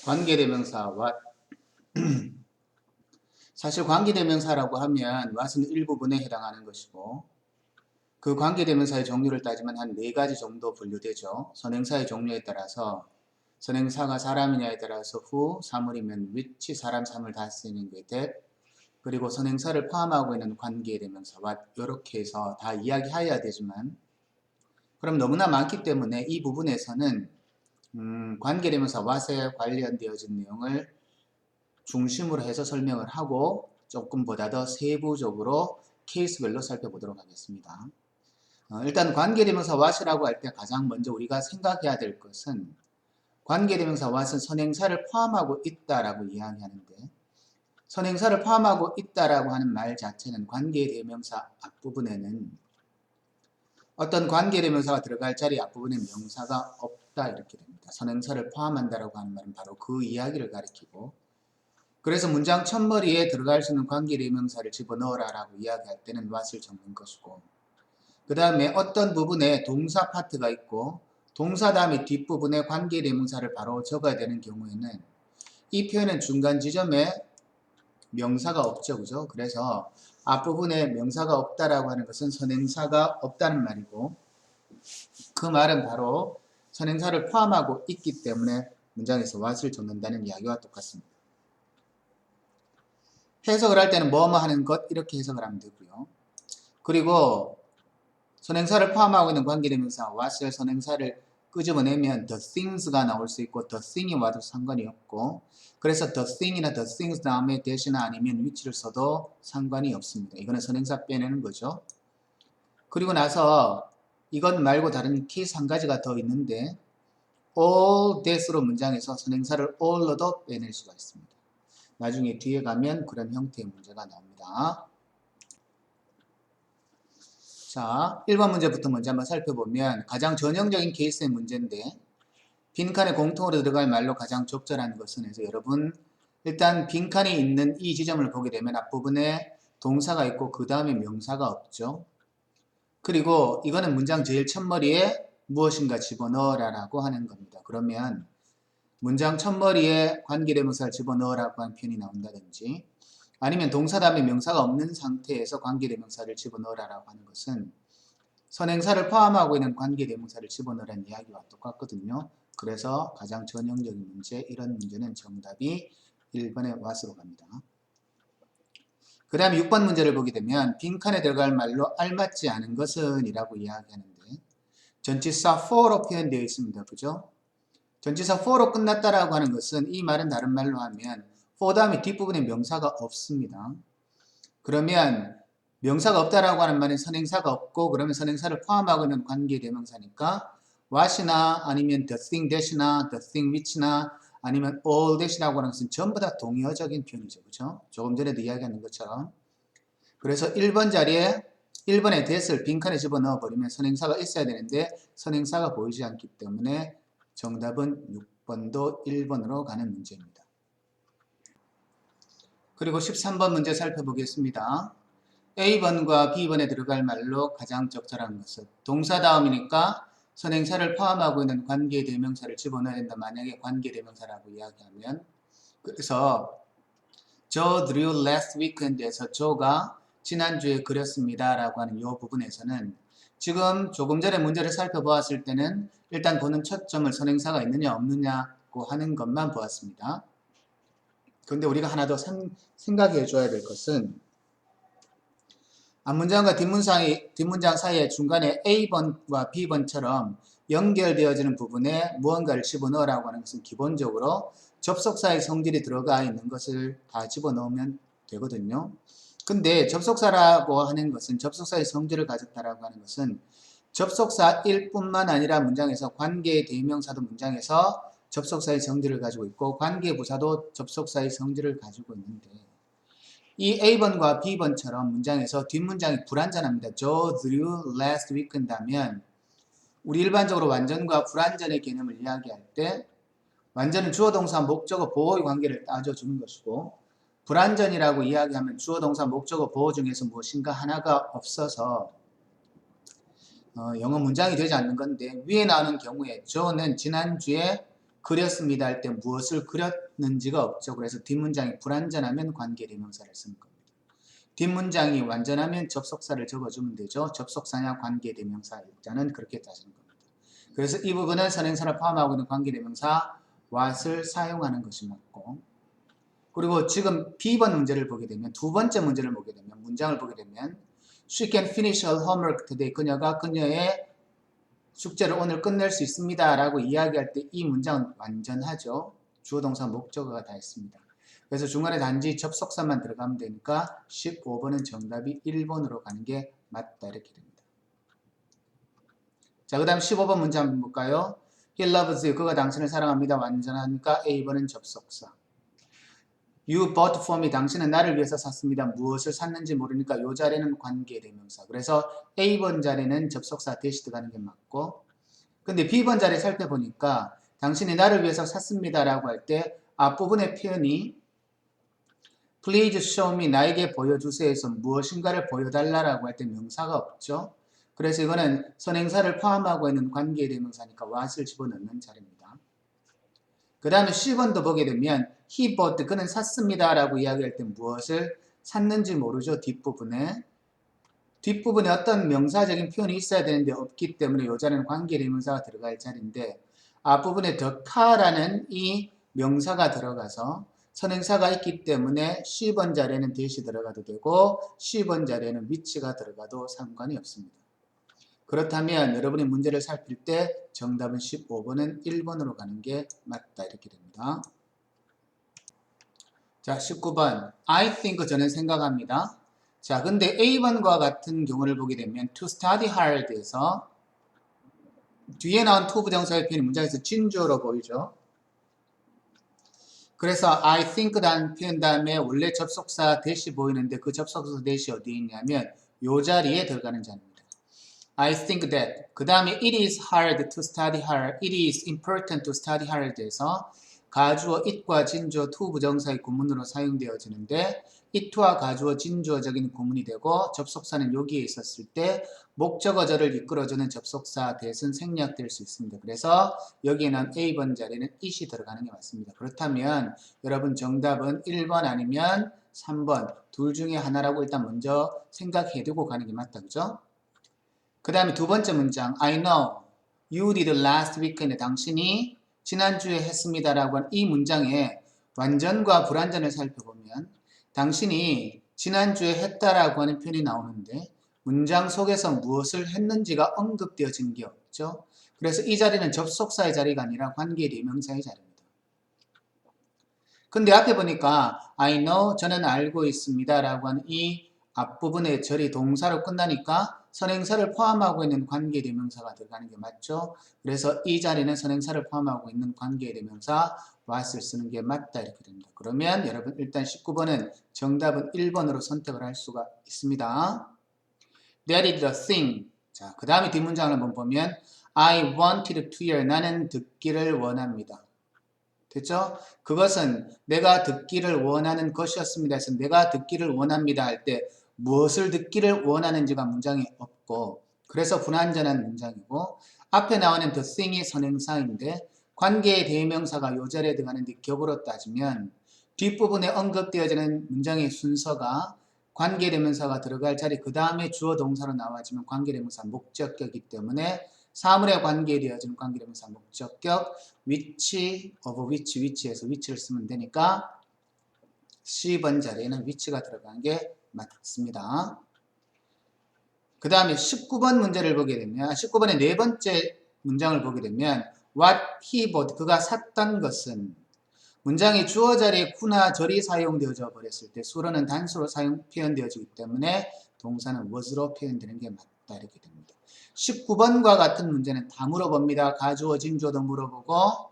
관계대명사 what. 사실 관계대명사라고 하면 what은 일부분에 해당하는 것이고 그 관계대명사의 종류를 따지면 한 4가지 정도 분류되죠. 선행사의 종류에 따라서 선행사가 사람이냐에 따라서 who, 사물이면 which, 사람, 사물 다 쓰이는 게 that, 그리고 선행사를 포함하고 있는 관계대명사 what 이렇게 해서 다 이야기해야 되지만 그럼 너무나 많기 때문에 이 부분에서는 관계대명사 what에 관련되어진 내용을 중심으로 해서 설명을 하고 조금보다 더 세부적으로 케이스별로 살펴보도록 하겠습니다. 일단 관계대명사 what이라고 할 때 가장 먼저 우리가 생각해야 될 것은 관계대명사 what은 선행사를 포함하고 있다라고 이야기하는데 선행사를 포함하고 있다라고 하는 말 자체는 관계대명사 앞부분에는 어떤 관계대명사가 들어갈 자리 앞부분에 명사가 없다 이렇게 됩니다. 선행사를 포함한다라고 하는 말은 바로 그 이야기를 가리키고 그래서 문장 첫머리에 들어갈 수 있는 관계대명사를 집어넣어라 라고 이야기할 때는 what을 적는 것이고 그 다음에 어떤 부분에 동사 파트가 있고 동사 다음에 뒷부분에 관계대명사를 바로 적어야 되는 경우에는 이 표현은 중간 지점에 명사가 없죠. 그죠? 그래서 앞부분에 명사가 없다라고 하는 것은 선행사가 없다는 말이고 그 말은 바로 선행사를 포함하고 있기 때문에 문장에서 what을 적는다는 이야기와 똑같습니다. 해석을 할 때는 뭐뭐 하는 것 이렇게 해석을 하면 되고요. 그리고 선행사를 포함하고 있는 관계대명사 what을 선행사를 끄집어내면 the things가 나올 수 있고 the thing이 와도 상관이 없고 그래서 the thing이나 the things 다음에 대시나 아니면 which를 써도 상관이 없습니다. 이거는 선행사 빼내는 거죠. 그리고 나서 이것 말고 다른 케이스 한 가지가 더 있는데 all that으로 문장에서 선행사를 all로도 빼낼 수가 있습니다. 나중에 뒤에 가면 그런 형태의 문제가 나옵니다. 자, 1번 문제부터 먼저 한번 살펴보면 가장 전형적인 케이스의 문제인데 빈칸에 공통으로 들어갈 말로 가장 적절한 것은 해서 여러분 일단 빈칸이 있는 이 지점을 보게 되면 앞부분에 동사가 있고 그 다음에 명사가 없죠. 그리고 이거는 문장 제일 첫머리에 무엇인가 집어넣어라 라고 하는 겁니다. 그러면 문장 첫머리에 관계대명사를 집어넣으라고 하는 표현이 나온다든지 아니면 동사 다음에 명사가 없는 상태에서 관계대명사를 집어넣으라고 하는 것은 선행사를 포함하고 있는 관계대명사를 집어넣으라는 이야기와 똑같거든요. 그래서 가장 전형적인 문제, 이런 문제는 정답이 1번의 what으로 갑니다. 그 다음에 6번 문제를 보게 되면 빈칸에 들어갈 말로 알맞지 않은 것은 이라고 이야기하는데 전치사 for로 표현되어 있습니다. 그죠? 전치사 for로 끝났다라고 하는 것은 이 말은 다른 말로 하면 for 다음에 뒷부분에 명사가 없습니다. 그러면 명사가 없다라고 하는 말은 선행사가 없고 그러면 선행사를 포함하고 있는 관계대명사니까 what이나 아니면 the thing that이나 the thing which나 아니면 all that이라고 하는 것은 전부 다 동의어적인 표현이죠. 그렇죠? 조금 전에도 이야기한 것처럼 그래서 1번 자리에 1번의 that을 빈칸에 집어넣어 버리면 선행사가 있어야 되는데 선행사가 보이지 않기 때문에 정답은 6번도 1번으로 가는 문제입니다. 그리고 13번 문제 살펴보겠습니다. A번과 B번에 들어갈 말로 가장 적절한 것은 동사 다음이니까 선행사를 포함하고 있는 관계대명사를 집어넣어야 된다. 만약에 관계대명사라고 이야기하면 그래서 Joe drew last weekend에서 Joe가 지난주에 그렸습니다 라고 하는 이 부분에서는 지금 조금 전에 문제를 살펴보았을 때는 일단 보는 초점을 선행사가 있느냐 없느냐고 하는 것만 보았습니다. 그런데 우리가 하나 더 생각해 줘야 될 것은 앞문장과 뒷문장 사이에 중간에 A번과 B번처럼 연결되어지는 부분에 무언가를 집어넣으라고 하는 것은 기본적으로 접속사의 성질이 들어가 있는 것을 다 집어넣으면 되거든요. 근데 접속사라고 하는 것은 접속사의 성질을 가졌다라고 하는 것은 접속사일 뿐만 아니라 문장에서 관계대명사도 문장에서 접속사의 성질을 가지고 있고 관계부사도 접속사의 성질을 가지고 있는데 이 A번과 B번처럼 문장에서 뒷문장이 불완전합니다. Joe drew last weekend 하면 우리 일반적으로 완전과 불완전의 개념을 이야기할 때 완전은 주어 동사 목적어 보호의 관계를 따져주는 것이고 불완전이라고 이야기하면 주어 동사 목적어 보호 중에서 무엇인가 하나가 없어서 영어 문장이 되지 않는 건데 위에 나오는 경우에 Joe는 지난주에 그렸습니다 할 때 무엇을 그렸는지가 없죠. 그래서 뒷문장이 불완전하면 관계대명사를 쓰는 겁니다. 뒷문장이 완전하면 접속사를 적어주면 되죠. 접속사냐 관계대명사 일자는 그렇게 따지는 겁니다. 그래서 이 부분은 선행사를 포함하고 있는 관계대명사 what을 사용하는 것이 맞고, 그리고 지금 B번 문제를 보게 되면, 두 번째 문제를 보게 되면, 문장을 보게 되면 She can finish her homework today. 그녀가 그녀의 숙제를 오늘 끝낼 수 있습니다 라고 이야기할 때 이 문장은 완전하죠. 주어 동사 목적어가 다 있습니다. 그래서 중간에 단지 접속사만 들어가면 되니까 15번은 정답이 1번으로 가는 게 맞다 이렇게 됩니다. 자, 그 다음 15번 문제 한번 볼까요? He loves you. 그가 당신을 사랑합니다. 완전하니까 A번은 접속사. You bought for me. 당신은 나를 위해서 샀습니다. 무엇을 샀는지 모르니까 이 자리는 관계대명사. 그래서 A번 자리는 접속사 대시 들어가는 게 맞고, 근데 B번 자리 살펴보니까 당신이 나를 위해서 샀습니다 라고 할 때 앞부분의 표현이 Please show me. 나에게 보여주세요에서 무엇인가를 보여달라라고 할 때 명사가 없죠. 그래서 이거는 선행사를 포함하고 있는 관계대명사니까 what을 집어넣는 자리입니다. 그 다음에 10번도 보게 되면 he bought, 그는 샀습니다 라고 이야기할 때 무엇을 샀는지 모르죠. 뒷부분에 어떤 명사적인 표현이 있어야 되는데 없기 때문에 이 자리는 관계대명사가 들어갈 자리인데, 앞부분에 the car라는 이 명사가 들어가서 선행사가 있기 때문에 10번 자리에는 대시 들어가도 되고 10번 자리에는 which가 들어가도 상관이 없습니다. 그렇다면 여러분이 문제를 살필 때 정답은 15번은 1번으로 가는 게 맞다 이렇게 됩니다. 자, 19번 I think, 저는 생각합니다. 자, 근데 A번과 같은 경우를 보게 되면 to study hard에서 뒤에 나온 to 부정사의 표현이 문장에서 진주어로 보이죠. 그래서 I think라는 표현 다음에 원래 접속사 대시 보이는데 그 접속사 대시 어디에 있냐면 이 자리에 들어가는 자리입니다. I think that. 그 다음에 it is hard to study hard. It is important to study hard에서 가주어 it과 진주어 to 부정사의 구문으로 사용되어지는데 it와 가주어 진주어적인 구문이 되고 접속사는 여기에 있었을 때 목적어절을 이끌어주는 접속사 대신 생략될 수 있습니다. 그래서 여기에는 A번 자리는 it이 들어가는 게 맞습니다. 그렇다면 여러분 정답은 1번 아니면 3번 둘 중에 하나라고 일단 먼저 생각해두고 가는 게 맞다. 그죠? 그 다음에 두 번째 문장 I know you did last weekend. 당신이 지난주에 했습니다 라고 한 이 문장에 완전과 불완전을 살펴보면 당신이 지난주에 했다라고 하는 표현이 나오는데 문장 속에서 무엇을 했는지가 언급되어진 게 없죠. 그래서 이 자리는 접속사의 자리가 아니라 관계대명사의 자리입니다. 근데 앞에 보니까 I know, 저는 알고 있습니다 라고 하는 이 앞부분의 절이 동사로 끝나니까 선행사를 포함하고 있는 관계대명사가 들어가는 게 맞죠. 그래서 이 자리는 선행사를 포함하고 있는 관계대명사 what을 쓰는 게 맞다 이렇게 됩니다. 그러면 여러분 일단 19번은 정답은 1번으로 선택을 할 수가 있습니다. That is the thing. 자, 그 다음에 뒷문장을 한번 보면 I wanted to hear. 나는 듣기를 원합니다. 됐죠? 그것은 내가 듣기를 원하는 것이었습니다. 해서 내가 듣기를 원합니다 할 때 무엇을 듣기를 원하는지가 문장에 없고 그래서 불완전한 문장이고 앞에 나오는 the thing이 선행사인데 관계의 대명사가 요 자리에 들어가는데 격으로 따지면 뒷부분에 언급되어지는 문장의 순서가 관계대명사가 들어갈 자리 그 다음에 주어 동사로 나와지면 관계대명사 목적격이기 때문에 사물에 관계되어지는 관계대명사 목적격 which, of which, which에서 which를 쓰면 되니까 C번 자리에는 which가 들어간 게 맞습니다. 그 다음에 19번 문제를 보게 되면 19번의 네 번째 문장을 보게 되면 what he bought, 그가 샀던 것은 문장의 주어 자리에 구나 절이 사용되어져 버렸을 때 수로는 단수로 표현되어지기 때문에 동사는 was로 표현되는 게 맞다 이렇게 됩니다. 19번과 같은 문제는 다 물어봅니다. 가주어, 진주어도 물어보고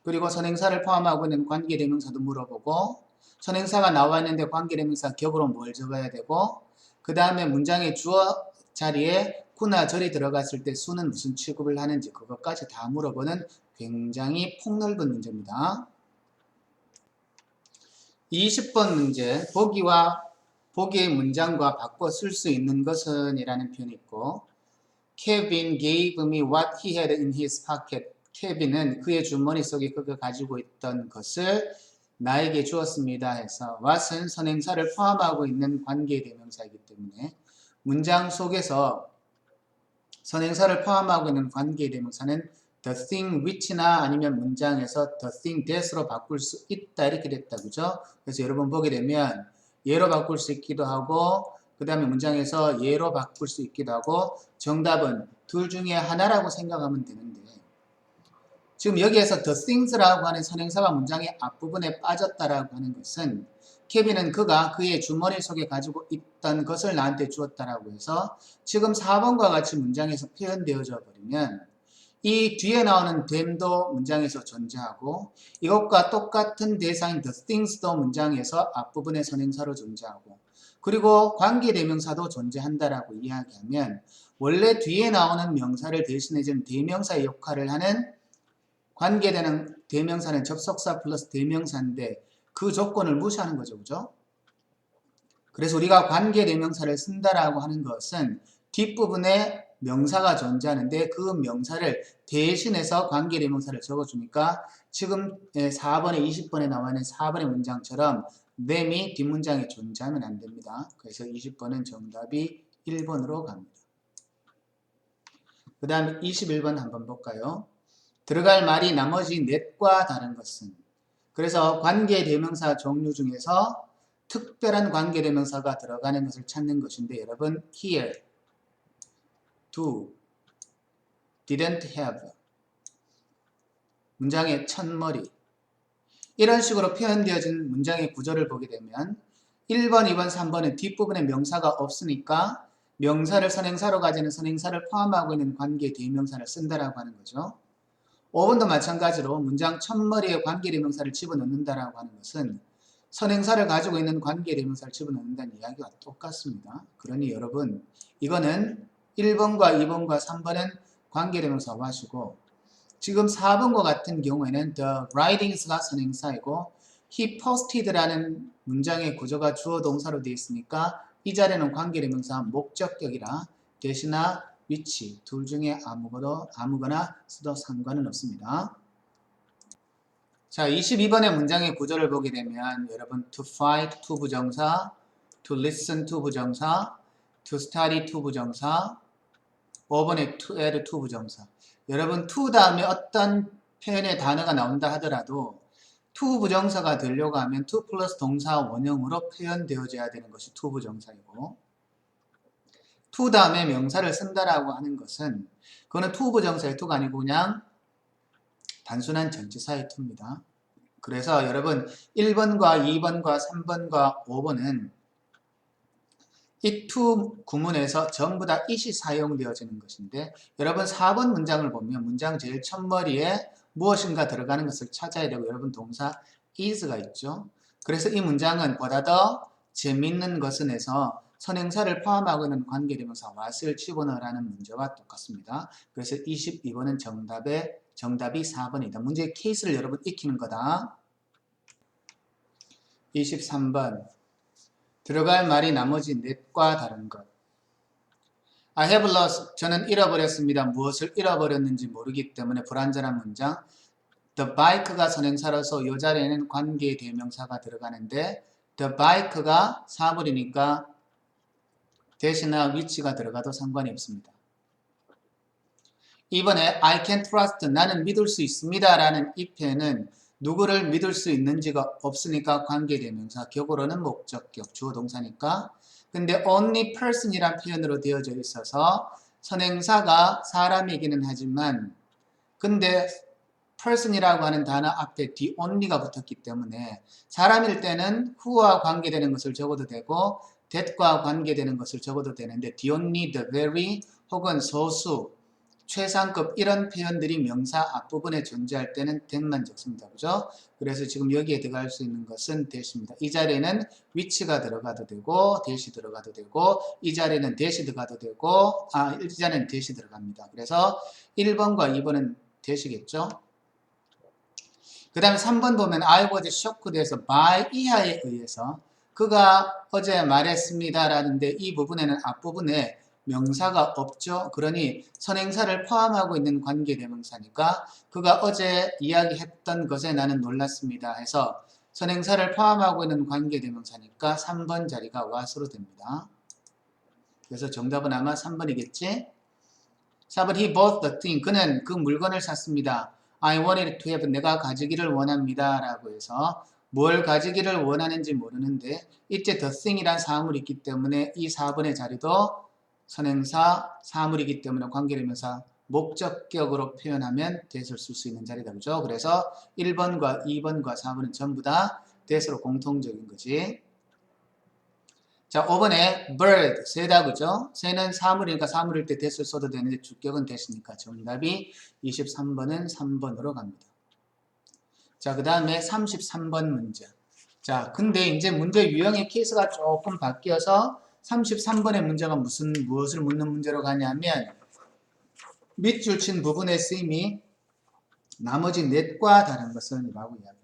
그리고 선행사를 포함하고 있는 관계대명사도 물어보고 선행사가 나와 있는데 관계대명사 격으로 뭘 적어야 되고 그 다음에 문장의 주어 자리에 구나 절이 들어갔을 때 수는 무슨 취급을 하는지 그것까지 다 물어보는 굉장히 폭넓은 문제입니다. 20번 문제 보기의 문장과 바꿔 쓸 수 있는 것은 이라는 표현이 있고 Kevin gave me what he had in his pocket. 케빈은 그의 주머니 속에 그가 가지고 있던 것을 나에게 주었습니다 해서 what은 선행사를 포함하고 있는 관계대명사이기 때문에 문장 속에서 선행사를 포함하고 있는 관계대명사는 the thing which나 아니면 문장에서 the thing that으로 바꿀 수 있다 이렇게 됐다. 그죠? 그래서 여러분 보게 되면 예로 바꿀 수 있기도 하고 그 다음에 문장에서 예로 바꿀 수 있기도 하고 정답은 둘 중에 하나라고 생각하면 되는데 지금 여기에서 the things라고 하는 선행사가 문장의 앞부분에 빠졌다라고 하는 것은 케빈은 그가 그의 주머니 속에 가지고 있던 것을 나한테 주었다라고 해서 지금 4번과 같이 문장에서 표현되어져 버리면 이 뒤에 나오는 then도 문장에서 존재하고 이것과 똑같은 대상인 the things도 문장에서 앞부분의 선행사로 존재하고 그리고 관계대명사도 존재한다라고 이야기하면 원래 뒤에 나오는 명사를 대신해주는 대명사의 역할을 하는 관계되는 대명사는 접속사 플러스 대명사인데 그 조건을 무시하는 거죠. 그죠? 그래서 우리가 관계대명사를 쓴다라고 하는 것은 뒷부분에 명사가 존재하는데 그 명사를 대신해서 관계대명사를 적어주니까 지금 4번에 20번에 나와 있는 4번의 문장처럼 them이 뒷문장에 존재하면 안 됩니다. 그래서 20번은 정답이 1번으로 갑니다. 그 다음에 21번 한번 볼까요? 들어갈 말이 나머지 넷과 다른 것은 그래서 관계대명사 종류 중에서 특별한 관계대명사가 들어가는 것을 찾는 것인데 여러분 here, do, didn't have 문장의 첫머리 이런 식으로 표현되어진 문장의 구조를 보게 되면 1번, 2번, 3번은 뒷부분에 명사가 없으니까 명사를 선행사로 가지는 선행사를 포함하고 있는 관계대명사를 쓴다라고 하는 거죠. 5번도 마찬가지로 문장 첫머리에 관계대명사를 집어넣는다라고 하는 것은 선행사를 가지고 있는 관계대명사를 집어넣는다는 이야기와 똑같습니다. 그러니 여러분 이거는 1번과 2번과 3번은 관계대명사로 하시고 지금 4번과 같은 경우에는 the writings가 선행사이고 he posted라는 문장의 구조가 주어 동사로 되어 있으니까 이 자리는 관계대명사 목적격이라 대신나 which 둘 중에 아무거나 써도 상관은 없습니다. 자, 22번의 문장의 구조를 보게 되면 여러분 to fight to 부정사, to listen to 부정사, to study to 부정사, 5번에 to add to 부정사. 여러분 to 다음에 어떤 표현의 단어가 나온다 하더라도 to 부정사가 되려고 하면 to 플러스 동사 원형으로 표현되어져야 되는 것이 to 부정사이고 to 다음에 명사를 쓴다라고 하는 것은 그거는 to 부정사의 to가 아니고 그냥 단순한 전치사의 to입니다. 그래서 여러분 1번과 2번과 3번과 5번은 이 to 구문에서 전부 다 it이 사용되어지는 것인데 여러분 4번 문장을 보면 문장 제일 첫머리에 무엇인가 들어가는 것을 찾아야 되고 여러분 동사 is가 있죠. 그래서 이 문장은 보다 더 재밌는 것은에서 선행사를 포함하고 있는 관계대명사 what을 집어넣으라는 문제와 똑같습니다. 그래서 22번은 정답이 4번이다. 문제의 케이스를 여러분 익히는 거다. 23번 들어갈 말이 나머지 넷과 다른 것. I have lost. 저는 잃어버렸습니다. 무엇을 잃어버렸는지 모르기 때문에 불완전한 문장. The bike가 선행사로서 이 자리에는 관계대명사가 들어가는데 the bike가 사물이니까 대신나 which가 들어가도 상관이 없습니다. 이번에 I can trust, 나는 믿을 수 있습니다 라는 이 표현은 누구를 믿을 수 있는지가 없으니까 관계대명사, 격으로는 목적격, 주어 동사니까. 근데 only person이란 표현으로 되어져 있어서 선행사가 사람이기는 하지만 근데 person이라고 하는 단어 앞에 the only가 붙었기 때문에 사람일 때는 who와 관계되는 것을 적어도 되고 that과 관계되는 것을 적어도 되는데 the only, the very 혹은 소수, 최상급 이런 표현들이 명사 앞부분에 존재할 때는 that만 적습니다. 그죠? 그래서 지금 여기에 들어갈 수 있는 것은 that입니다. 이 자리에는 which가 들어가도 되고 that이 들어가도 되고 이 자리에는 that이 들어가도 되고 이 자리에는 that이 들어갑니다. 그래서 1번과 2번은 that이겠죠? 그 다음에 3번 보면 I was shocked에서 by 이하에 의해서 그가 어제 말했습니다 라는데 이 부분에는 앞부분에 명사가 없죠. 그러니 선행사를 포함하고 있는 관계대명사니까 그가 어제 이야기했던 것에 나는 놀랐습니다 해서 선행사를 포함하고 있는 관계대명사니까 3번 자리가 what으로 됩니다. 그래서 정답은 아마 3번이겠지? 4번 he bought the thing. 그는 그 물건을 샀습니다. I wanted to have. 내가 가지기를 원합니다. 라고 해서 뭘 가지기를 원하는지 모르는데 이때 the thing이란 사물이 있기 때문에 이 4번의 자리도 선행사 사물이기 때문에 관계대명사 목적격으로 표현하면 that을 쓸 수 있는 자리다. 그죠? 그래서 1번과 2번과 4번은 전부 다 that으로 공통적인 거지. 자, 5번에 bird, 새다, 그죠? 새는 사물이니까 사물일 때 that을 써도 되는데 주격은 that이니까 정답이 23번은 3번으로 갑니다. 자, 그 다음에 33번 문제. 자, 근데 이제 문제 유형의 케이스가 조금 바뀌어서 33번의 문제가 무엇을 묻는 문제로 가냐면 밑줄 친 부분의 쓰임이 나머지 넷과 다른 것은 라고 이야기합니다.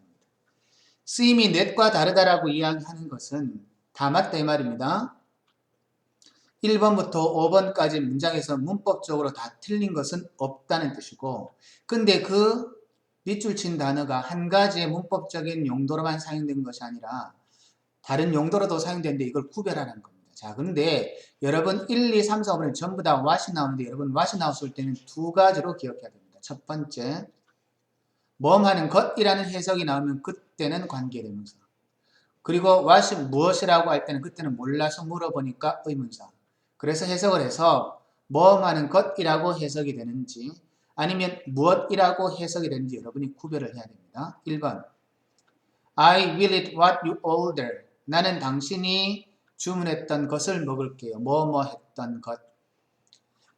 쓰임이 넷과 다르다라고 이야기하는 것은 다 맞다 이 말입니다. 1번부터 5번까지 문장에서 문법적으로 다 틀린 것은 없다는 뜻이고 근데 그 밑줄 친 단어가 한 가지의 문법적인 용도로만 사용된 것이 아니라 다른 용도로도 사용되는데 이걸 구별하는 겁니다. 자, 근데 여러분 1, 2, 3, 4, 5번에 전부 다 what이 나오는데 여러분 what이 나왔을 때는 두 가지로 기억해야 됩니다. 첫 번째, 뭐하는 것이라는 해석이 나오면 그때는 관계대명사. 그리고 what이 무엇이라고 할 때는 그때는 몰라서 물어보니까 의문사. 그래서 해석을 해서 뭐하는 것이라고 해석이 되는지 아니면 무엇이라고 해석이 되는지 여러분이 구별을 해야 됩니다. 1번 I will eat what you order. 나는 당신이 주문했던 것을 먹을게요. 뭐뭐 했던 것.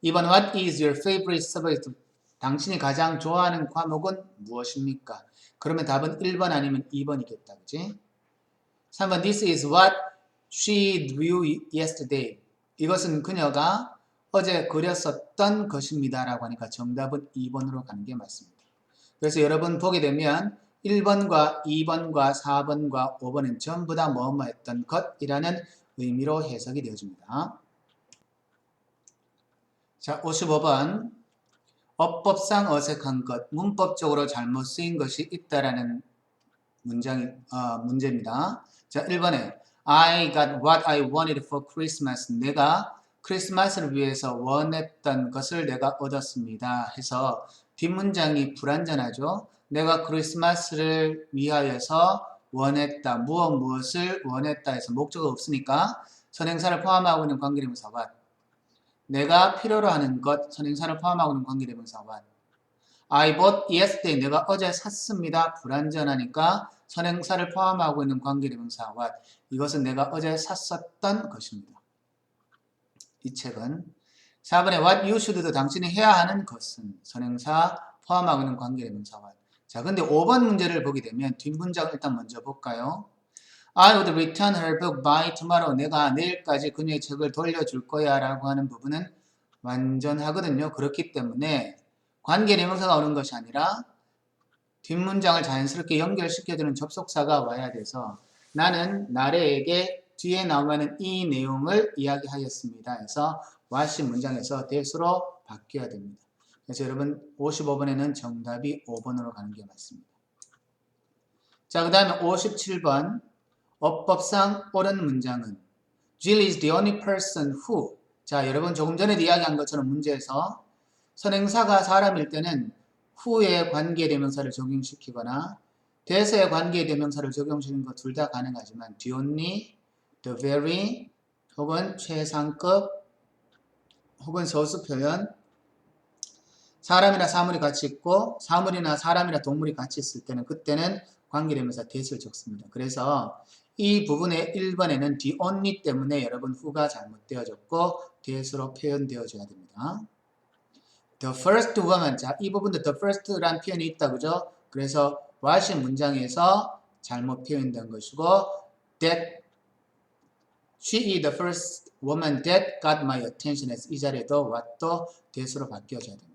2번 What is your favorite subject? 당신이 가장 좋아하는 과목은 무엇입니까? 그러면 답은 1번 아니면 2번이겠다. 그치? 3번 This is what she drew yesterday. 이것은 그녀가 어제 그렸었던 것입니다. 라고 하니까 정답은 2번으로 가는 게 맞습니다. 그래서 여러분 보게 되면 1번과 2번과 4번과 5번은 전부 다 뭐뭐 했던 것이라는 의미로 해석이 되어집니다. 자, 55번 어법상 어색한 것, 문법적으로 잘못 쓰인 것이 있다라는 문제입니다. 자, 1번에 I got what I wanted for Christmas. 내가 크리스마스를 위해서 원했던 것을 내가 얻었습니다. 해서 뒷문장이 불완전하죠. 내가 크리스마스를 위하여서 원했다. 무엇을 원했다 해서 목적어 없으니까 선행사를 포함하고 있는 관계대명사 what. 내가 필요로 하는 것, 선행사를 포함하고 있는 관계대명사 what. I bought yesterday. 내가 어제 샀습니다. 불완전하니까 선행사를 포함하고 있는 관계대명사 what. 이것은 내가 어제 샀었던 것입니다. 이 책은 4번에 what you should do. 당신이 해야 하는 것은 선행사 포함하고 있는 관계대명사 what. 자, 근데 5번 문제를 보게 되면 뒷문장을 일단 먼저 볼까요? I would return her book by tomorrow. 내가 내일까지 그녀의 책을 돌려줄 거야 라고 하는 부분은 완전하거든요. 그렇기 때문에 관계대명사가 오는 것이 아니라 뒷문장을 자연스럽게 연결시켜주는 접속사가 와야 돼서 나는 나래에게 뒤에 나오는 이 내용을 이야기하였습니다. 해서 what이 문장에서 that으로 바뀌어야 됩니다. 그래서 여러분 55번에는 정답이 5번으로 가는 게 맞습니다. 자, 그 다음에 57번 어법상 옳은 문장은 Jill is the only person who. 자, 여러분 조금 전에 이야기한 것처럼 문제에서 선행사가 사람일 때는 who의 관계대명사를 적용시키거나 that의 관계대명사를 적용시키는 것 둘 다 가능하지만 the only, the very 혹은 최상급 혹은 서술 표현 사람이나 사물이 같이 있고 사물이나 사람이나 동물이 같이 있을 때는 그때는 관계대명사 that을 적습니다. 그래서 이 부분의 1번에는 the only 때문에 여러분 who가 잘못되어졌고 that으로 표현되어져야 됩니다. The first woman. 자, 이 부분도 the first란 표현이 있다. 그죠? 그래서 what이 문장에서 잘못 표현된 것이고 that she is the first woman that got my attention. 이 자리에도 what도 that으로 바뀌어져야 됩니다.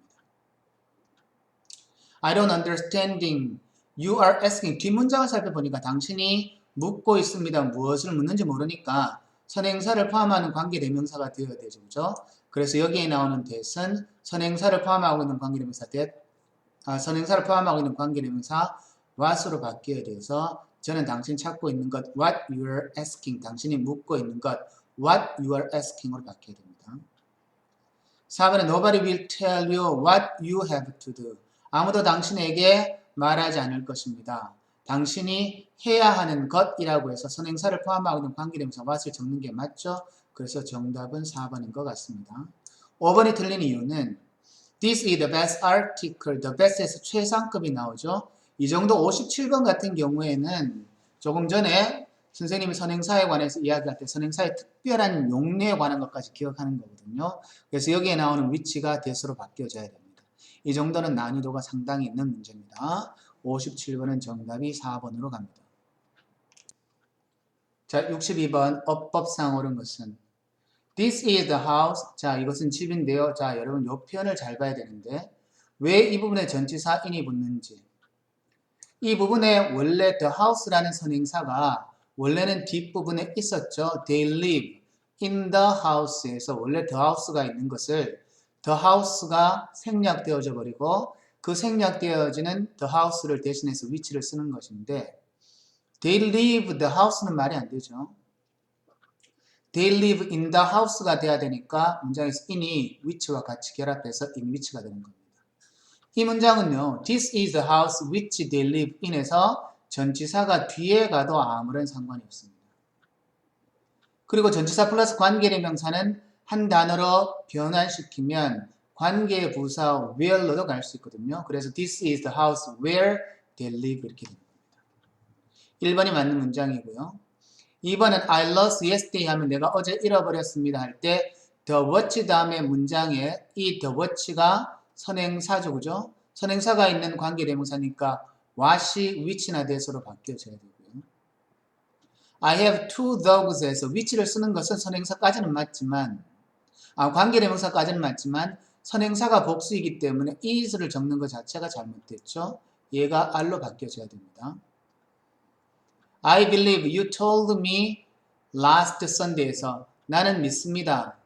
I don't understanding. You are asking. 뒷문장을 살펴보니까 당신이 묻고 있습니다. 무엇을 묻는지 모르니까 선행사를 포함하는 관계대명사가 되어야 되죠. 그죠? 그래서 여기에 나오는 that은 선행사를 포함하고 있는 관계대명사 선행사를 포함하고 있는 관계대명사 what으로 바뀌어야 돼서 저는 당신 찾고 있는 것 what you are asking, 당신이 묻고 있는 것 what you are asking으로 바뀌어야 됩니다. 4번에 nobody will tell you what you have to do. 아무도 당신에게 말하지 않을 것입니다. 당신이 해야 하는 것이라고 해서 선행사를 포함하고 있는 관계대명사 what을 적는 게 맞죠? 그래서 정답은 4번인 것 같습니다. 5번이 틀린 이유는 This is the best article. The best에서 최상급이 나오죠. 이 정도 57번 같은 경우에는 조금 전에 선생님이 선행사에 관해서 이야기할 때 선행사의 특별한 용례에 관한 것까지 기억하는 거거든요. 그래서 여기에 나오는 위치가 that으로 바뀌어져야 됩니다. 이 정도는 난이도가 상당히 있는 문제입니다. 57번은 정답이 4번으로 갑니다. 자, 62번 어법상 옳은 것은 This is the house. 자, 이것은 집인데요. 자, 여러분 이 표현을 잘 봐야 되는데 왜 이 부분에 전치사 in이 붙는지 이 부분에 원래 the house라는 선행사가 원래는 뒷부분에 있었죠. They live in the house에서 원래 the house가 있는 것을 the house가 생략되어져 버리고 그 생략되어지는 the house를 대신해서 위치를 쓰는 것인데 They live the house는 말이 안 되죠. They live in the house가 돼야 되니까 문장에서 in이 위치와 같이 결합해서 in 위치가 되는 겁니다. 이 문장은요. This is the house which they live in에서 전치사가 뒤에 가도 아무런 상관이 없습니다. 그리고 전치사 플러스 관계대명사는 한 단어로 변환시키면 관계부사 where로도 갈 수 있거든요. 그래서 This is the house where they live 이렇게 됩니다. 1번이 맞는 문장이고요. 2번은 I lost yesterday 하면 내가 어제 잃어버렸습니다 할 때 the watch 다음에 문장에 이 the watch가 선행사죠. 그죠? 선행사가 있는 관계대명사니까 what이 which나 that으로 바뀌어져야 되고요. I have two dogs에서 which를 쓰는 것은 선행사까지는 맞지만 관계대명사까지는 맞지만 선행사가 복수이기 때문에 is를 적는 것 자체가 잘못됐죠. 얘가 R로 바뀌어져야 됩니다. I believe you told me last Sunday에서 나는 믿습니다.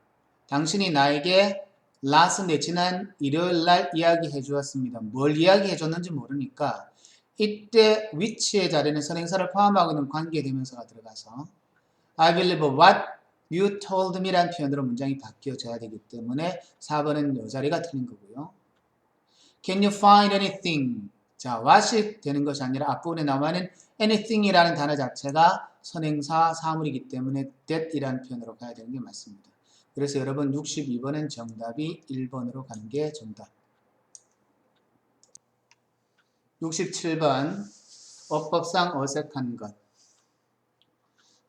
당신이 나에게 last Sunday 지난 일요일 날 이야기해 주었습니다. 뭘 이야기해 줬는지 모르니까 이때 which의 자리는 선행사를 포함하고 있는 관계대명사가 들어가서 I believe what you told me 라는 표현으로 문장이 바뀌어져야 되기 때문에 4번은 이 자리가 틀린 거고요. Can you find anything? 자, what이 되는 것이 아니라 앞부분에 나와는 anything이라는 단어 자체가 선행사 사물이기 때문에 that이라는 표현으로 가야 되는 게 맞습니다. 그래서 여러분 62번은 정답이 1번으로 가는 게 정답. 67번 어법상 어색한 것.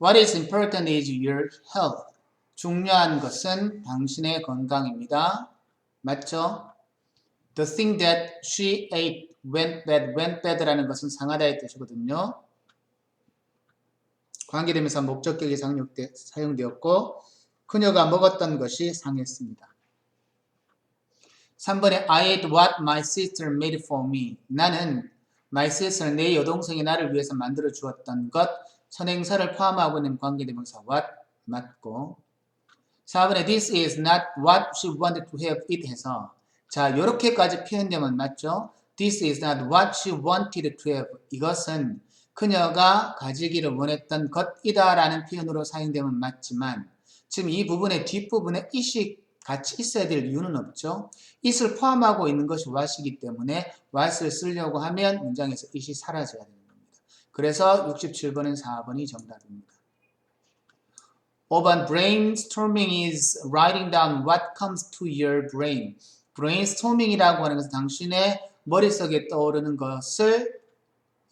What is important is your health. 중요한 것은 당신의 건강입니다. 맞죠? The thing that she ate went bad. went bad라는 것은 상하다의 뜻이거든요. 관계대명사 목적격이 사용되었고 그녀가 먹었던 것이 상했습니다. 3번에 I ate what my sister made for me. 나는 my sister, 내 여동생이 나를 위해서 만들어 주었던 것, 선행사를 포함하고 있는 관계대명사 what 맞고 4번에 this is not what she wanted to have it 해서 자, 요렇게까지 표현되면 맞죠? This is not what she wanted to have. 이것은 그녀가 가지기를 원했던 것이다 라는 표현으로 사용되면 맞지만 지금 이 부분의 뒷부분에 it이 같이 있어야 될 이유는 없죠. it을 포함하고 있는 것이 what이기 때문에 what을 쓰려고 하면 문장에서 it이 사라져야 되는 겁니다. 그래서 67번은 4번이 정답입니다. 5번 brainstorming is writing down what comes to your brain. brainstorming이라고 하는 것은 당신의 머릿속에 떠오르는 것을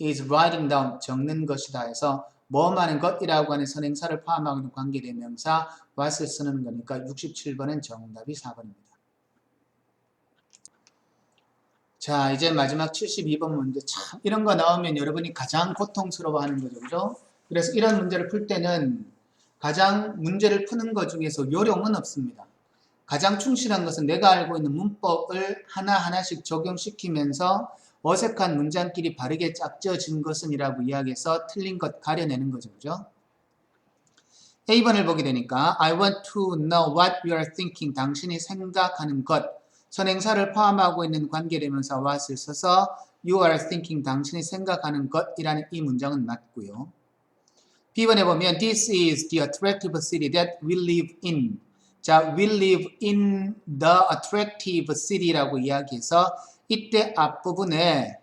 is writing down, 적는 것이다 해서 뭐하는 것이라고 하는 선행사를 포함하고 있는 관계대명사 what을 쓰는 거니까 67번은 정답이 4번입니다. 자, 이제 마지막 72번 문제. 참 이런 거 나오면 여러분이 가장 고통스러워하는 거죠. 그죠? 그래서 이런 문제를 풀 때는 가장 문제를 푸는 것 중에서 요령은 없습니다. 가장 충실한 것은 내가 알고 있는 문법을 하나하나씩 적용시키면서 어색한 문장끼리 바르게 짝지어진 것은 이라고 이야기해서 틀린 것 가려내는 거죠. 그죠? A번을 보게 되니까 I want to know what you are thinking. 당신이 생각하는 것. 선행사를 포함하고 있는 관계대명사 what을 써서 you are thinking. 당신이 생각하는 것이라는 이 문장은 맞고요. B번에 보면 This is the attractive city that we live in. 자, we live in the attractive city라고 이야기해서 이때 앞부분에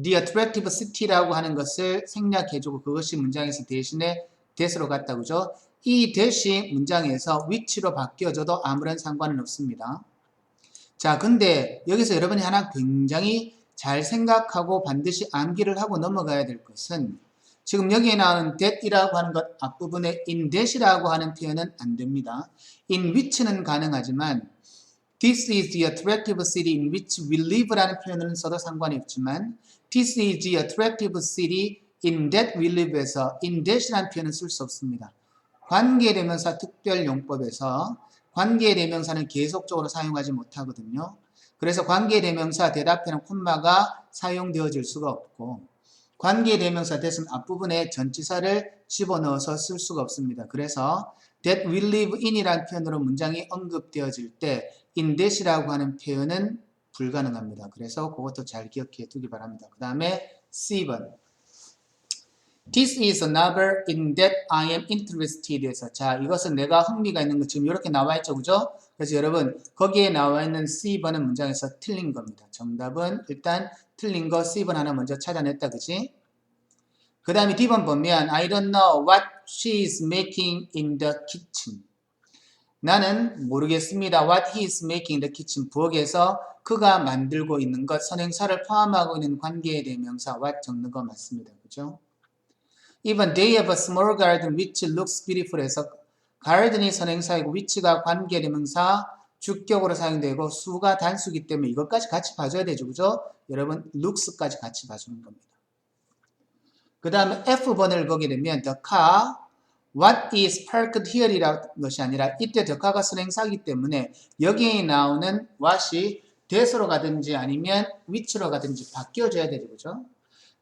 the attractive city라고 하는 것을 생략해주고 그것이 문장에서 대신에 that으로 갔다 그죠? 이 that이 문장에서 which로 바뀌어져도 아무런 상관은 없습니다. 자, 근데 여기서 여러분이 하나 굉장히 잘 생각하고 반드시 암기를 하고 넘어가야 될 것은 지금 여기에 나오는 that이라고 하는 것 앞부분에 in that이라고 하는 표현은 안 됩니다. in which는 가능하지만 This is the attractive city in which we live라는 표현을 써도 상관이 없지만 This is the attractive city in that we live에서 in that이라는 표현은 쓸 수 없습니다. 관계대명사 특별용법에서 관계대명사는 계속적으로 사용하지 못하거든요. 그래서 관계대명사 대답에는 콤마가 사용되어질 수가 없고 관계대명사 that은 앞부분에 전치사를 집어넣어서 쓸 수가 없습니다. 그래서 that we live in이라는 표현으로 문장이 언급되어질 때 in that이라고 하는 표현은 불가능합니다. 그래서 그것도 잘 기억해 두기 바랍니다. 그 다음에 C번 This is a novel in that I am interested 에서 자 이것은 내가 흥미가 있는 것 지금 이렇게 나와 있죠. 그죠? 그래서 여러분 거기에 나와 있는 C번은 문장에서 틀린 겁니다. 정답은 일단 틀린 거 C번 하나 먼저 찾아냈다. 그지? 그 다음에 D번 보면 I don't know what she is making in the kitchen. 나는 모르겠습니다. What he is making in the kitchen. 부엌에서 그가 만들고 있는 것, 선행사를 포함하고 있는 관계의 대명사 what 적는 거 맞습니다. 그죠? Even they have a small garden which looks beautiful 해서 garden이 선행사이고 which가 관계 대명사 주격으로 사용되고 수가 단수기 때문에 이것까지 같이 봐줘야 되죠. 그죠? 여러분 looks까지 같이 봐주는 겁니다. 그 다음에 F번을 보게 되면 the car what is parked here이라는 것이 아니라 이때 the car가 선행사이기 때문에 여기에 나오는 what이 that으로 가든지 아니면 which로 가든지 바뀌어줘야 되죠. 그죠?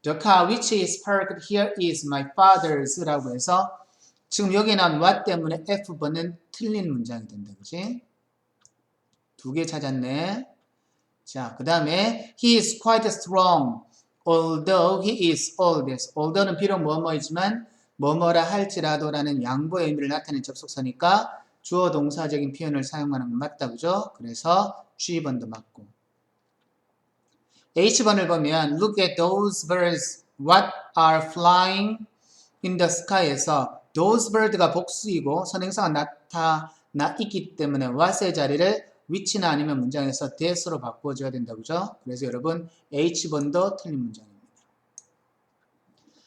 The car which is parked here is my father's 라고 해서 지금 여기에 나온 what 때문에 F번은 틀린 문장이 된다. 그치? 두 개 찾았네. 자, 그 다음에 he is quite strong although he is old. although는 비록 뭐뭐이지만 뭐뭐라 할지라도라는 양보의 의미를 나타내는 접속사니까 주어 동사적인 표현을 사용하는 건 맞다. 그죠? 그래서 G번도 맞고 H번을 보면 look at those birds what are flying in the sky에서 those bird가 복수이고 선행사가 나타나 있기 때문에 what의 자리를 which나 아니면 문장에서 that으로 바꿔줘야 된다. 그죠? 그래서 여러분 H번도 틀린 문장입니다.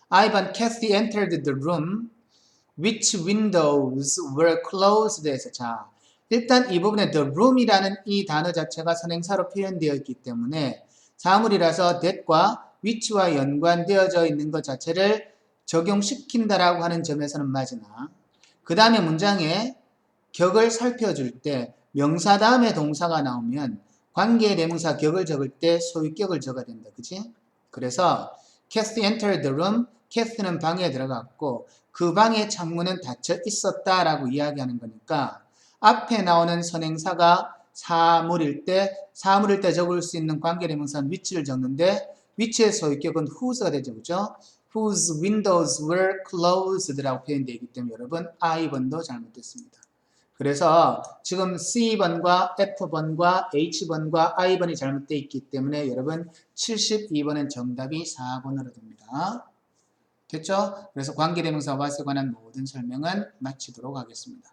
I번 Kathy entered the room which windows were closed 해서 자 일단 이 부분에 the room이라는 이 단어 자체가 선행사로 표현되어 있기 때문에 사물이라서 that과 which와 연관되어져 있는 것 자체를 적용시킨다라고 하는 점에서는 맞으나 그 다음에 문장에 격을 살펴줄 때 명사 다음에 동사가 나오면 관계의 대명사 격을 적을 때 소유격을 적어야 된다. 그치? 그래서 Kathy entered the room. Kathy는 방에 들어갔고 그 방의 창문은 닫혀 있었다라고 이야기하는 거니까 앞에 나오는 선행사가 사물일 때 적을 수 있는 관계대명사는 which를 적는데 which의 소유격은 whose가 되죠. 그죠? whose windows were closed라고 표현되어 있기 때문에 여러분 I번도 잘못됐습니다. 그래서 지금 C번과 F번과 H번과 I번이 잘못되어 있기 때문에 여러분 72번은 정답이 4번으로 됩니다. 됐죠? 그래서 관계대명사 what에 관한 모든 설명은 마치도록 하겠습니다.